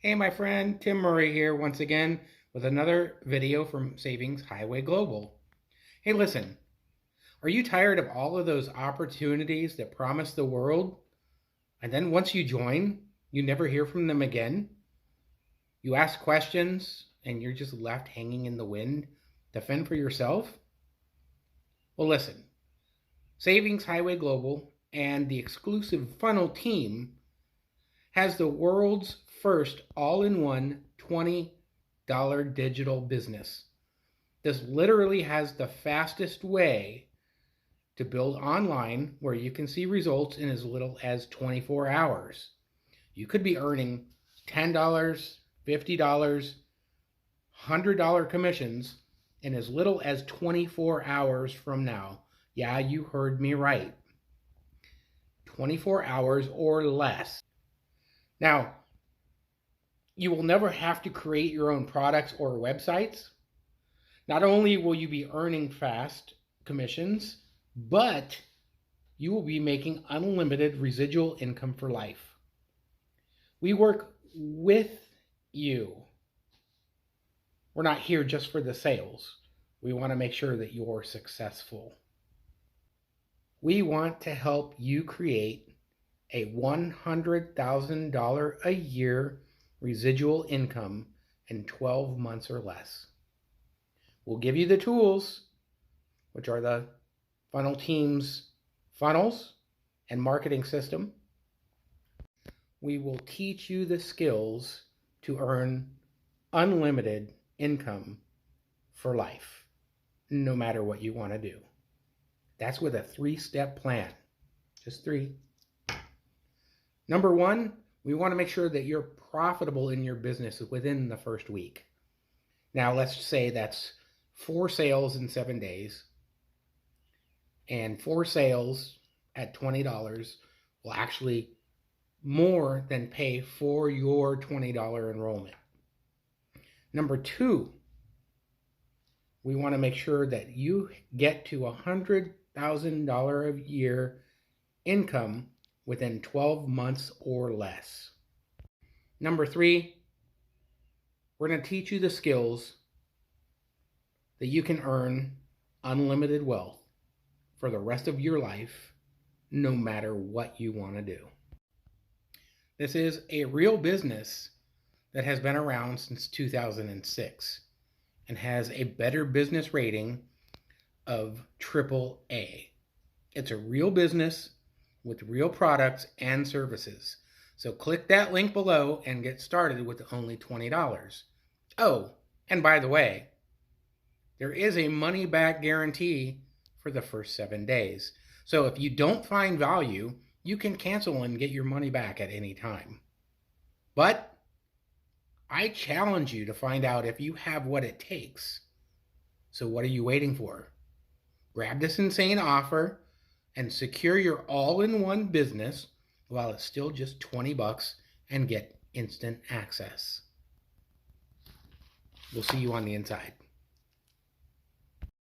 Hey, my friend, Tim Murray here once again with another video from Savings Highway Global. Hey, listen, are you tired of all of those opportunities that promise the world, and then once you join, you never hear from them again? You ask questions, and you're just left hanging in the wind to fend for yourself? Well, listen, Savings Highway Global and the exclusive funnel team has the world's first all-in-one $20 digital business. This literally has the fastest way to build online where you can see results in as little as 24 hours. You could be earning $10, $50, $100 commissions in as little as 24 hours from now. Yeah, you heard me right. 24 hours or less. Now, you will never have to create your own products or websites. Not only will you be earning fast commissions, but you will be making unlimited residual income for life. We work with you. We're not here just for the sales. We want to make sure that you're successful. We want to help you create a $100,000 a year residual income in 12 months or less. We'll give you the tools, which are the funnel team's funnels and marketing system. We will teach you the skills to earn unlimited income for life, no matter what you want to do. That's with a 3-step plan, just 3. Number 1, we want to make sure that you're profitable in your business within the first week. Now, let's say that's 4 sales in 7 days, and 4 sales at $20 will actually more than pay for your $20 enrollment. Number 2, we want to make sure that you get to $100,000 a year income within 12 months or less. Number 3, we're going to teach you the skills that you can earn unlimited wealth for the rest of your life, no matter what you want to do. This is a real business that has been around since 2006 and has a better business rating of AAA. It's a real business with real products and services. So click that link below and get started with only $20. Oh, and by the way, there is a money-back guarantee for the first 7 days. So if you don't find value, you can cancel and get your money back at any time. But I challenge you to find out if you have what it takes. So what are you waiting for? Grab this insane offer and secure your all-in-one business while it's still just $20 and get instant access. We'll see you on the inside.